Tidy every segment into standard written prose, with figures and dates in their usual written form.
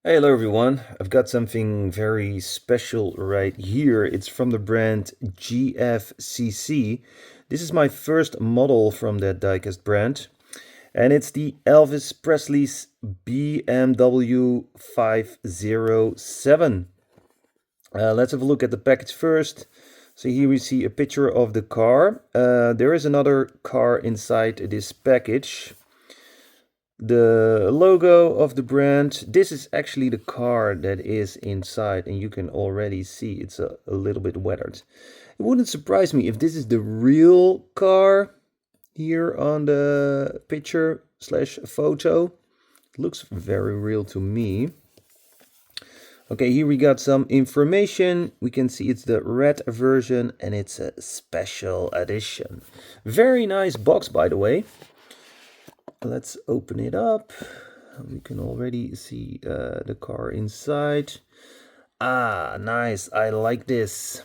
Hey, hello everyone. I've got something very special right here. It's from the brand GFCC. This is my first model from that diecast brand, and it's the Elvis Presley's BMW 507. Let's have a look at the package first. So here we see a picture of the car. There is another car inside this package. The logo of the brand. This is actually the car that is inside, and you can already see it's a little bit weathered. It wouldn't surprise me if this is the real car here on the picture slash photo. It looks very real to me. Okay, here we got some information. We can see it's the red version and it's a special edition. Very nice box, by the way. Let's open it up. We can already see the car inside. Ah, nice. I like this.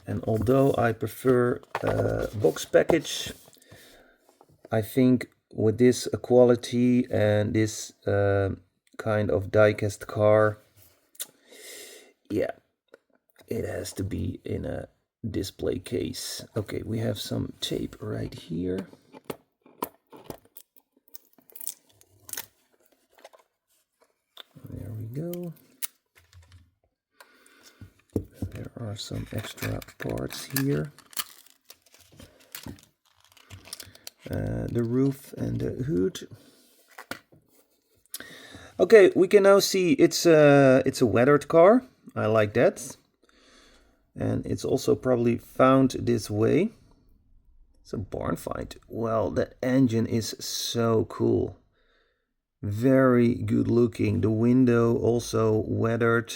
And although I prefer box package, I think with this quality and this kind of diecast car, yeah, it has to be in a display case. Okay, we have some tape right here. There we go. There are some extra parts here. The roof and the hood. Okay, we can now see it's a weathered car. I like that. And it's also probably found this way. It's a barn find. Well, that engine is so cool. Very good looking. The window also weathered.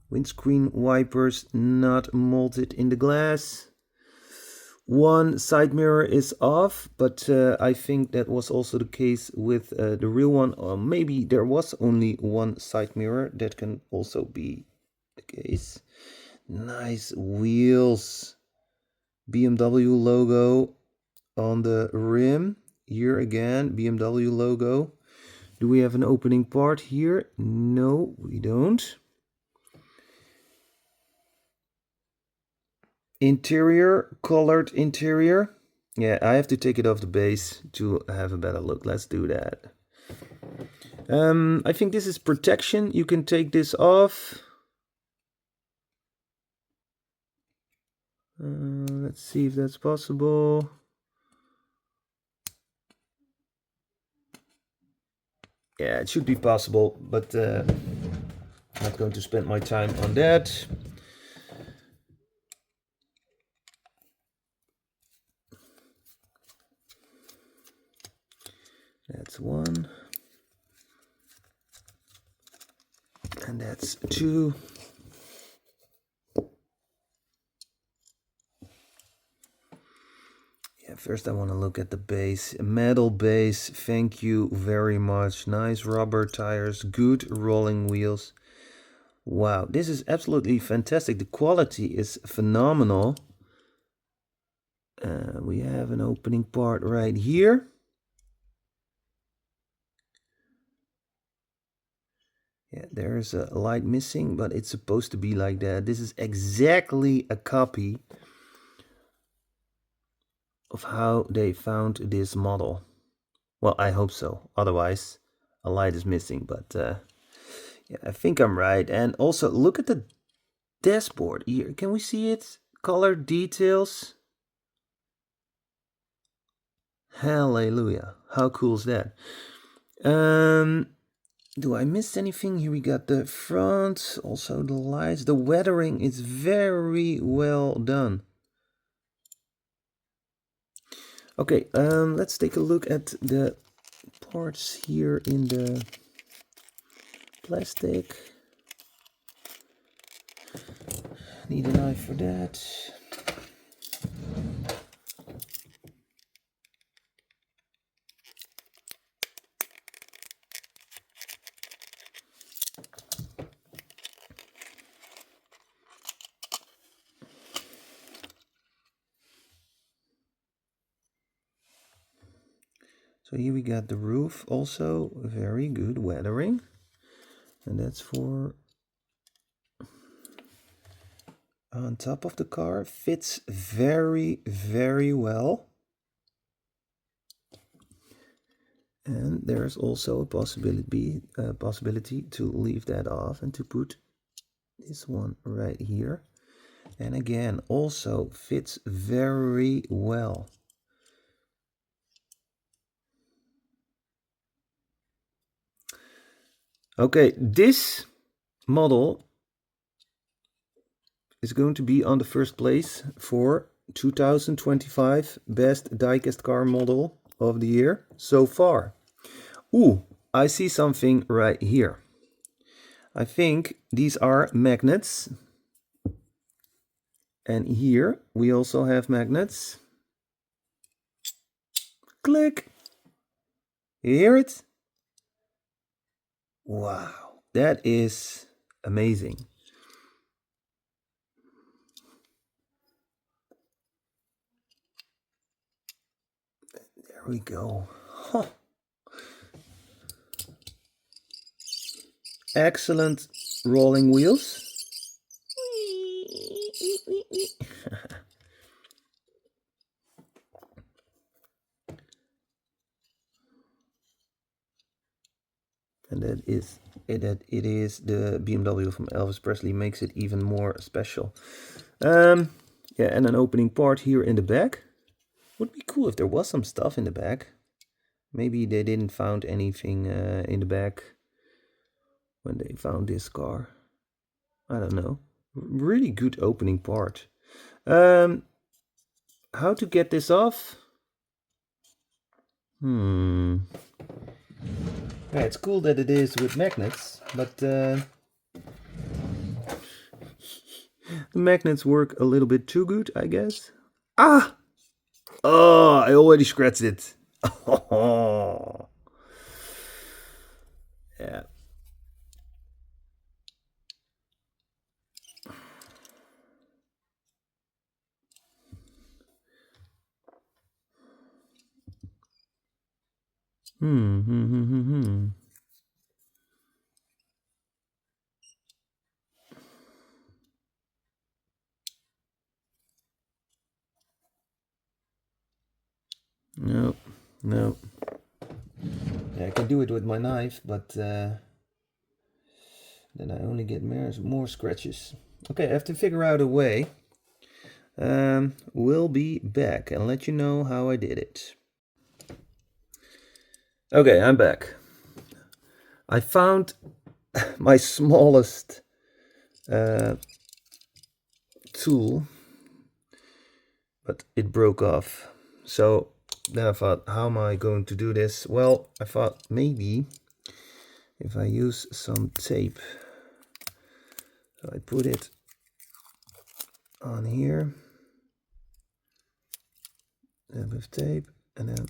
Windscreen wipers not molded in the glass. One side mirror is off, but I think that was also the case with the real one. Or maybe there was only one side mirror. That can also be the case. Nice wheels. BMW logo on the rim. Here again, BMW logo. Do we have an opening part here? No, we don't. Interior, colored interior. Yeah, I have to take it off the base to have a better look. Let's do that. I think this is protection. You can take this off. Let's see if that's possible. Yeah, it should be possible, but I'm not going to spend my time on that. That's one. And that's two. Yeah, first I want to look at the base. Metal base, thank you very much. Nice rubber tires, good rolling wheels. Wow, this is absolutely fantastic. The quality is phenomenal. We have an opening part right here. Yeah, there's a light missing, but it's supposed to be like that. This is exactly a copy of how they found this model. Well, I hope so. Otherwise, a light is missing, but yeah, I think I'm right. And also, look at the dashboard here. Can we see it? Color details. Hallelujah. How cool is that? Do I miss anything? Here we got the front, also the lights. The weathering is very well done. Okay, let's take a look at the parts here in the plastic. Need a knife for that. So here we got the roof, also very good weathering. And that's for on top of the car. Fits very, very well. And there's also a possibility to leave that off and to put this one right here. And again, also fits very well. Okay, this model is going to be on the first place for 2025 best diecast car model of the year so far. Ooh, I see something right here. I think these are magnets. And here we also have magnets. Click. You hear it? Wow, that is amazing. There we go. Huh. Excellent rolling wheels. And that it is the BMW from Elvis Presley, makes it even more special. Yeah, and an opening part here in the back. Would be cool if there was some stuff in the back. Maybe they didn't found anything in the back when they found this car. I don't know. Really good opening part. How to get this off? Yeah, it's cool that it is with magnets, but the magnets work a little bit too good, I guess. Ah! Oh, I already scratched it. Oh. Yeah. No, no. Yeah, I can do it with my knife, but then I only get more scratches. Okay, I have to figure out a way. We'll be back and let you know how I did it. Okay, I'm back. I found my smallest tool, but it broke off. So then I thought, how am I going to do this? Well, I thought maybe if I use some tape. So I put it on here and with tape, and then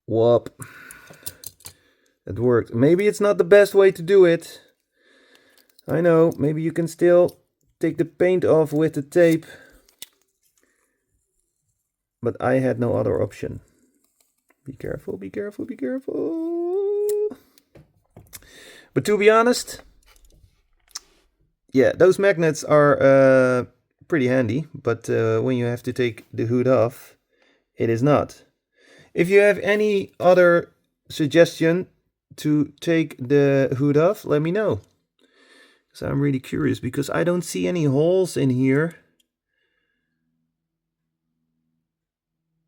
whoop, it worked. Maybe it's not the best way to do it. I know, maybe you can still take the paint off with the tape, but I had no other option. Be careful, be careful, be careful. But to be honest, yeah, those magnets are pretty handy, but when you have to take the hood off, it is not. If you have any other suggestion to take the hood off, let me know. So I'm really curious because I don't see any holes in here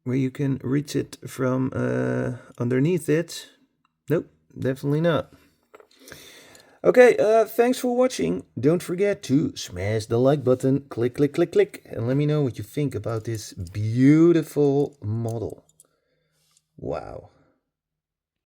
where you can reach it from underneath it. Nope, definitely not. Okay, thanks for watching. Don't forget to smash the like button, click, click, click, click, and let me know what you think about this beautiful model. Wow.